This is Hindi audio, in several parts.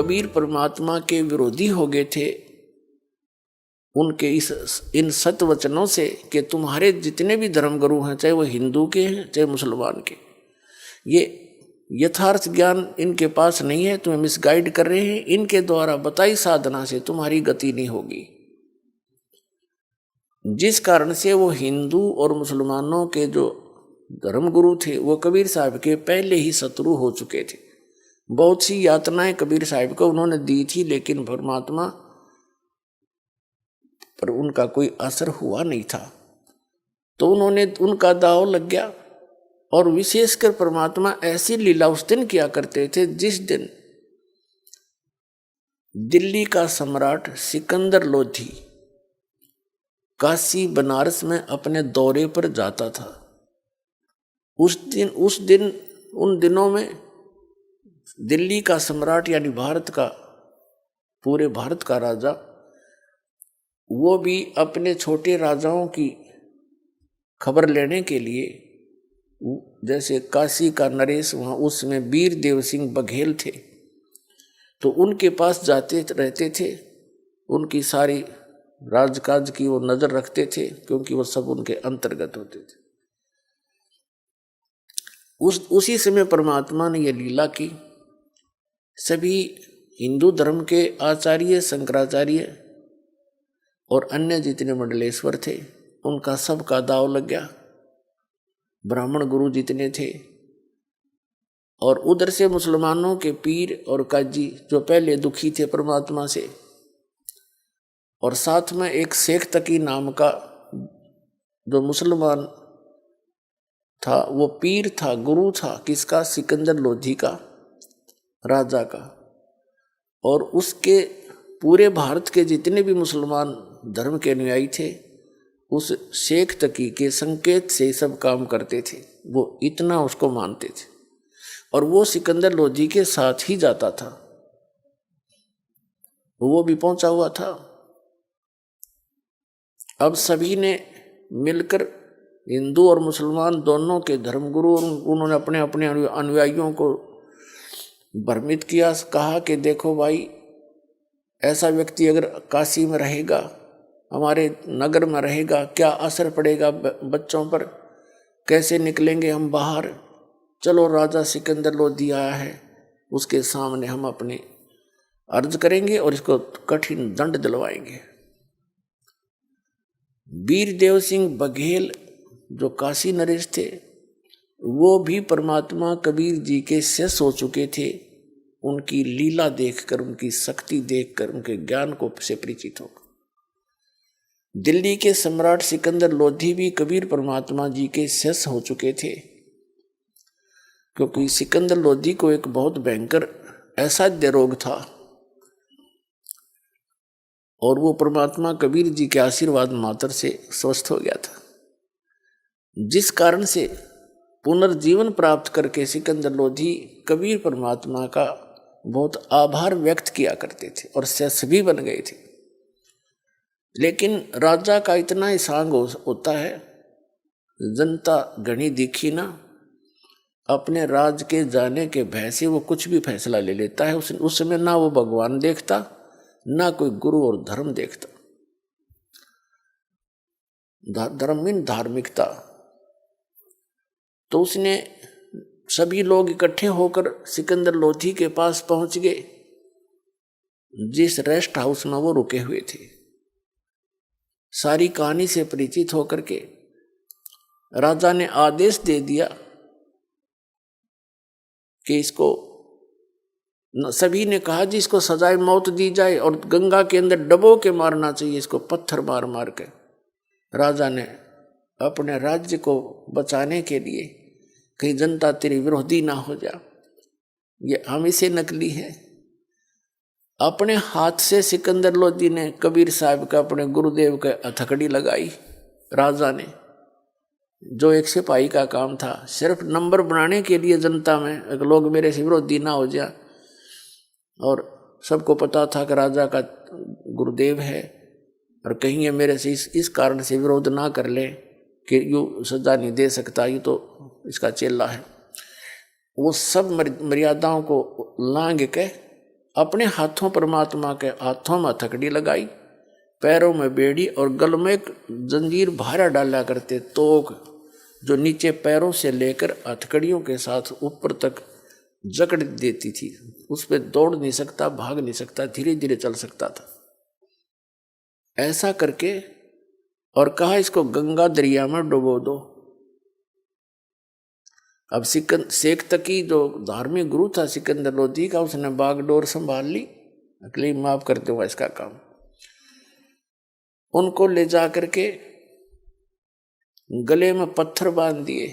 कबीर परमात्मा के विरोधी हो गए थे उनके इन सत वचनों से कि तुम्हारे जितने भी धर्मगुरु हैं, चाहे वो हिंदू के हैं चाहे मुसलमान के, ये यथार्थ ज्ञान इनके पास नहीं है, तुम्हें मिसगाइड कर रहे हैं, इनके द्वारा बताई साधना से तुम्हारी गति नहीं होगी। जिस कारण से वो हिंदू और मुसलमानों के जो धर्मगुरु थे वो कबीर साहब के पहले ही शत्रु हो चुके थे। बहुत सी यातनाएं कबीर साहब को उन्होंने दी थी, लेकिन परमात्मा पर उनका कोई असर हुआ नहीं था। तो उनका दाव लग गया। और विशेषकर परमात्मा ऐसी लीला उस दिन किया करते थे जिस दिन दिल्ली का सम्राट सिकंदर लोधी काशी बनारस में अपने दौरे पर जाता था। उन दिनों में दिल्ली का सम्राट यानी पूरे भारत का राजा, वो भी अपने छोटे राजाओं की खबर लेने के लिए, जैसे काशी का नरेश वहाँ उसमें वीर देव सिंह बघेल थे, तो उनके पास जाते रहते थे, उनकी सारी राजकाज की वो नजर रखते थे, क्योंकि वो सब उनके अंतर्गत होते थे। उसी समय परमात्मा ने ये लीला की। सभी हिंदू धर्म के आचार्य, शंकराचार्य और अन्य जितने मंडलेश्वर थे, उनका सबका दाव लग गया। ब्राह्मण गुरु जितने थे, और उधर से मुसलमानों के पीर और काजी जो पहले दुखी थे परमात्मा से, और साथ में एक शेख तकी नाम का जो मुसलमान था, वो पीर था, गुरु था, किसका? सिकंदर लोधी का, राजा का। और उसके पूरे भारत के जितने भी मुसलमान धर्म के अनुयायी थे, उस शेख तकी के संकेत से सब काम करते थे। वो इतना उसको मानते थे, और वो सिकंदर लोधी के साथ ही जाता था। वो भी पहुंचा हुआ था। अब सभी ने मिलकर, हिंदू और मुसलमान दोनों के धर्मगुरु, उन्होंने अपने अपने अनुयायियों को भ्रमित किया। कहा कि देखो भाई, ऐसा व्यक्ति अगर काशी में रहेगा, हमारे नगर में रहेगा, क्या असर पड़ेगा बच्चों पर, कैसे निकलेंगे हम बाहर। चलो, राजा सिकंदर लोधी आया है, उसके सामने हम अपनी अर्ज करेंगे और इसको कठिन दंड दिलवाएंगे। वीर देव सिंह बघेल जो काशी नरेश थे, वो भी परमात्मा कबीर जी के शिष्य हो चुके थे। उनकी लीला देखकर, उनकी शक्ति देखकर, उनके ज्ञान को से परिचित होकर दिल्ली के सम्राट सिकंदर लोधी भी कबीर परमात्मा जी के शिष्य हो चुके थे। क्योंकि सिकंदर लोधी को एक बहुत भयंकर असाध्य रोग था, और वो परमात्मा कबीर जी के आशीर्वाद मात्र से स्वस्थ हो गया था, जिस कारण से पुनर्जीवन प्राप्त करके सिकंदर लोधी कबीर परमात्मा का बहुत आभार व्यक्त किया करते थे और शिष्य भी बन गए थे। लेकिन राजा का इतना ही सांग होता है, जनता घनी दिखी ना, अपने राज के जाने के भय से वो कुछ भी फैसला ले लेता है। उस समय ना वो भगवान देखता, ना कोई गुरु और धर्म देखता। धर्म मीन धार्मिकता। तो उसने सभी लोग इकट्ठे होकर सिकंदर लोधी के पास पहुंच गए, जिस रेस्ट हाउस में वो रुके हुए थे। सारी कहानी से परिचित होकर के राजा ने आदेश दे दिया कि इसको, सभी ने कहा जी इसको सजाए मौत दी जाए और गंगा के अंदर डबो के मारना चाहिए इसको, पत्थर मार मार के। राजा ने अपने राज्य को बचाने के लिए, कहीं जनता तेरी विरोधी ना हो जा, ये हम इसे नकली है, अपने हाथ से सिकंदर लोधी ने कबीर साहब का, अपने गुरुदेव का हथकड़ी लगाई। राजा ने, जो एक सिपाही का काम था, सिर्फ नंबर बनाने के लिए जनता में अगर लोग मेरे से विरोधी ना हो जा, और सबको पता था कि राजा का गुरुदेव है और कहीं ये मेरे से इस कारण से विरोध ना कर ले कि यूँ सजा नहीं दे सकता, ये तो इसका चेला है। वो सब मर्यादाओं को लांघ के अपने हाथों परमात्मा के हाथों में हथकड़ी लगाई, पैरों में बेड़ी और गल में एक जंजीर भारा डाला करते, तोक जो नीचे पैरों से लेकर हथकड़ियों के साथ ऊपर तक जकड़ देती थी। उस पर दौड़ नहीं सकता, भाग नहीं सकता, धीरे धीरे चल सकता था। ऐसा करके और कहा इसको गंगा दरिया में डुबो दो। अब शेख तकी जो धार्मिक गुरु था सिकंदर लोधी का, उसने बागडोर संभाल ली, अगली माफ कर दूंगा इसका काम। उनको ले जा करके गले में पत्थर बांध दिए।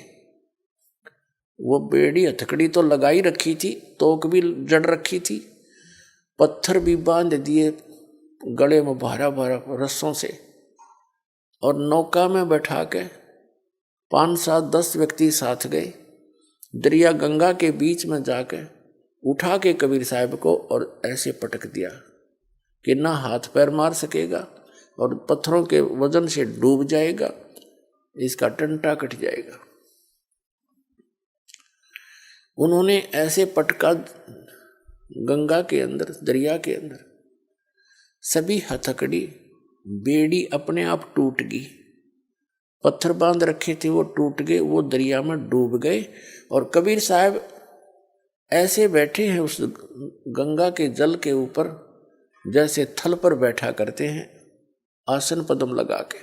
वो बेड़ी हथकड़ी तो लगाई रखी थी, तोक भी जड़ रखी थी, पत्थर भी बांध दिए गले में भारा भारा रस्सों से, और नौका में बैठा के 5, 7, 10 व्यक्ति साथ गए। दरिया गंगा के बीच में जाके उठा के कबीर साहब को और ऐसे पटक दिया कि ना हाथ पैर मार सकेगा और पत्थरों के वजन से डूब जाएगा, इसका टंटा कट जाएगा। उन्होंने ऐसे पटका गंगा के अंदर, दरिया के अंदर, सभी हथकड़ी बेड़ी अपने आप टूट गई। पत्थर बांध रखे थे वो टूट गए, वो दरिया में डूब गए। और कबीर साहब ऐसे बैठे हैं उस गंगा के जल के ऊपर जैसे थल पर बैठा करते हैं, आसन पद्म लगा के।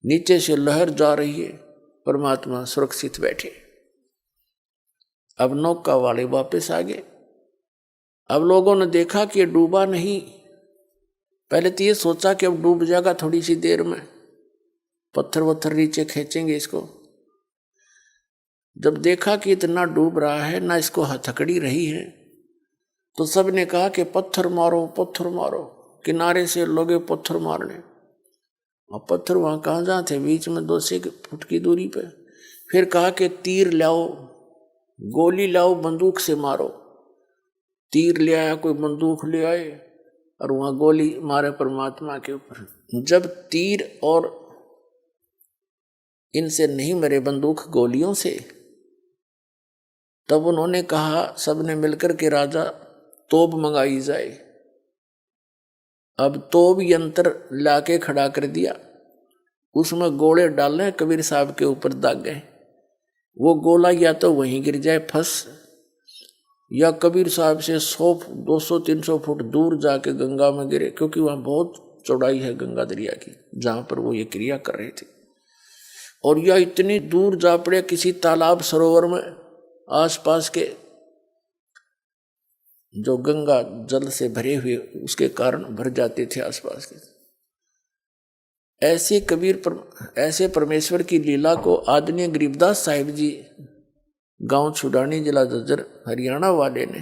नीचे से लहर जा रही है, परमात्मा सुरक्षित बैठे। अब नौका वाले वापस आ गए। अब लोगों ने देखा कि ये डूबा नहीं। पहले तो ये सोचा कि अब डूब जाएगा थोड़ी सी देर में, पत्थर वत्थर नीचे खींचेंगे इसको। जब देखा कि इतना डूब रहा है, ना इसको हथकड़ी रही है, तो सब ने कहा कि पत्थर मारो, पत्थर मारो। किनारे से लोगे पत्थर मारने, और पत्थर वहां कहाँ जहाँ थे, बीच में 200 फुट की दूरी पे। फिर कहा कि तीर लाओ, गोली लाओ, बंदूक से मारो। तीर ले आया, कोई बंदूक ले आए और वहां गोली मारे परमात्मा के ऊपर। जब तीर और इनसे नहीं मरे बंदूक गोलियों से, तब उन्होंने कहा सबने मिलकर के राजा तोप मंगाई जाए। अब तोप यंत्र लाके खड़ा कर दिया, उसमें गोले डालने, कबीर साहब के ऊपर दाग गए। वो गोला या तो वहीं गिर जाए फंस, या कबीर साहब से 100, 200, 300 फुट दूर जाके गंगा में गिरे, क्योंकि वहां बहुत चौड़ाई है गंगा दरिया की जहां पर वो ये क्रिया कर रहे थे। और यह इतनी दूर जा पड़े किसी तालाब सरोवर में, आसपास के जो गंगा जल से भरे हुए उसके कारण भर जाते थे आसपास के। ऐसे परमेश्वर की लीला को आदरणीय गरीबदास साहिब जी, गांव छुडानी, जिला झज्जर, हरियाणा वाले ने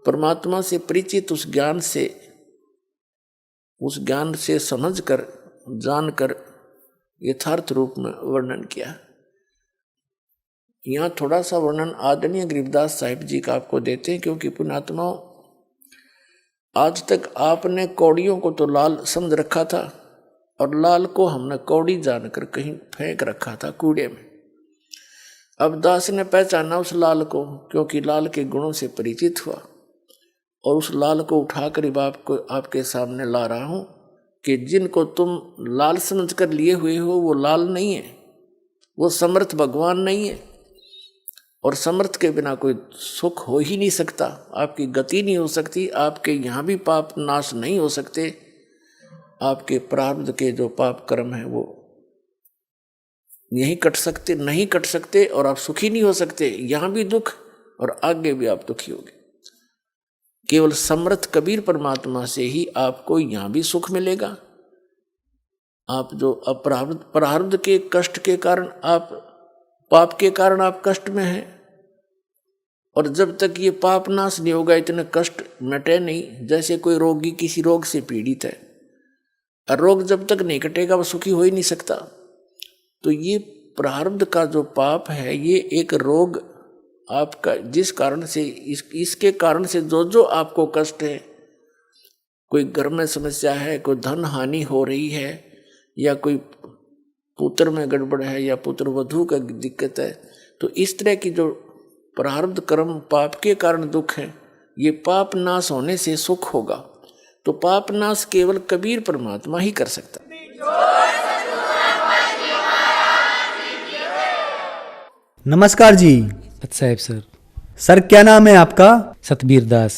परमात्मा से परिचित उस ज्ञान से समझकर, जानकर यथार्थ रूप में वर्णन किया। यहाँ थोड़ा सा वर्णन आदरणीय गरीबदास साहिब जी का आपको देते हैं, क्योंकि पुण्यात्माओं, आज तक आपने कौड़ियों को तो लाल समझ रखा था, और लाल को हमने कौड़ी जानकर कहीं फेंक रखा था कूड़े में। अब दास ने पहचाना उस लाल को, क्योंकि लाल के गुणों से परिचित हुआ, और उस लाल को उठाकर बाप को आपके सामने ला रहा हूं कि जिनको तुम लाल समझकर लिए हुए हो वो लाल नहीं है, वो समर्थ भगवान नहीं है। और समर्थ के बिना कोई सुख हो ही नहीं सकता, आपकी गति नहीं हो सकती, आपके यहाँ भी पाप नाश नहीं हो सकते, आपके प्रारब्ध के जो पाप कर्म है वो नहीं कट सकते, और आप सुखी नहीं हो सकते। यहाँ भी दुख और आगे भी आप दुखी होगे। केवल समर्थ कबीर परमात्मा से ही आपको यहाँ भी सुख मिलेगा। आप जो प्रारब्ध के कष्ट के कारण, आप पाप के कारण आप कष्ट में हैं, और जब तक ये पाप नाश नहीं होगा इतने कष्ट मिटे नहीं। जैसे कोई रोगी किसी रोग से पीड़ित है, और रोग जब तक नहीं कटेगा वो सुखी हो ही नहीं सकता। तो ये प्रारब्ध का जो पाप है, ये एक रोग आपका, जिस कारण से इसके कारण से जो आपको कष्ट है, कोई घर में समस्या है, कोई धन हानि हो रही है, या कोई पुत्र में गड़बड़ है, या पुत्र वधू का दिक्कत है, तो इस तरह की जो प्रारब्ध कर्म पाप के कारण दुख है, ये पाप नाश होने से सुख होगा, तो पाप नाश केवल कबीर परमात्मा ही कर सकता। नमस्कार जी। साहब सर। सर क्या नाम है आपका? सतबीर दास।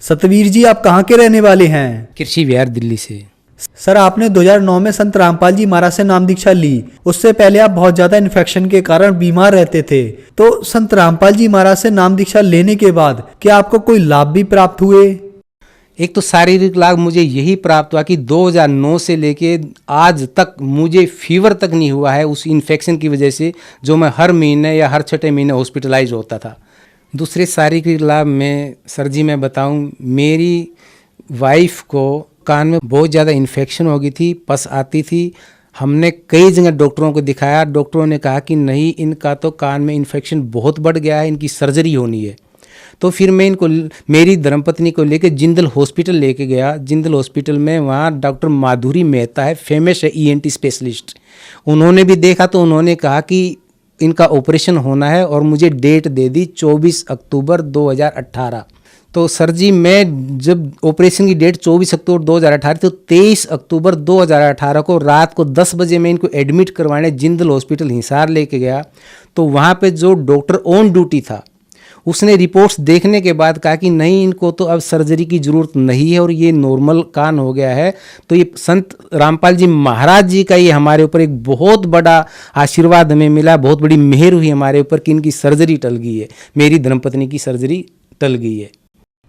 सतवीर जी, आप कहाँ के रहने वाले हैं? कृषि विहार दिल्ली से। सर आपने 2009 में संत रामपाल जी महाराज से नाम दीक्षा ली। उससे पहले आप बहुत ज्यादा इन्फेक्शन के कारण बीमार रहते थे। तो संत रामपाल जी महाराज से नाम दीक्षा लेने के बाद क्या आपको कोई लाभ भी प्राप्त हुए? एक तो शारीरिक लाभ मुझे यही प्राप्त हुआ कि 2009 से लेके आज तक मुझे फीवर तक नहीं हुआ है उस इन्फेक्शन की वजह से, जो मैं हर महीने या हर छठे महीने हॉस्पिटलाइज होता था। दूसरे शारीरिक लाभ में सर जी मैं बताऊं, मेरी वाइफ को कान में बहुत ज़्यादा इन्फेक्शन हो गई थी, पस आती थी। हमने कई जगह डॉक्टरों को दिखाया, डॉक्टरों ने कहा कि नहीं, इनका तो कान में इन्फेक्शन बहुत बढ़ गया है, इनकी सर्जरी होनी है। तो फिर मैं इनको, मेरी धर्मपत्नी को लेकर जिंदल हॉस्पिटल लेके गया। जिंदल हॉस्पिटल में वहाँ डॉक्टर माधुरी मेहता है, फेमस है ENT स्पेशलिस्ट। उन्होंने भी देखा तो उन्होंने कहा कि इनका ऑपरेशन होना है और मुझे डेट दे दी 24 अक्टूबर 2018। तो सर जी मैं जब ऑपरेशन की डेट 24 अक्टूबर 2018 तो 23 अक्टूबर 2018 को रात को 10 बजे मैं इनको एडमिट करवाने जिंदल हॉस्पिटल हिसार लेके गया। तो वहाँ पे जो डॉक्टर ऑन ड्यूटी था उसने रिपोर्ट्स देखने के बाद कहा कि नहीं, इनको तो अब सर्जरी की ज़रूरत नहीं है और ये नॉर्मल कान हो गया है। तो ये संत रामपाल जी महाराज जी का ये हमारे ऊपर एक बहुत बड़ा आशीर्वाद हमें मिला, बहुत बड़ी मेहर हुई हमारे ऊपर कि इनकी सर्जरी टल गई है, मेरी धर्मपत्नी की सर्जरी टल गई है।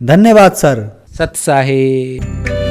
धन्यवाद सर। सत साहेब।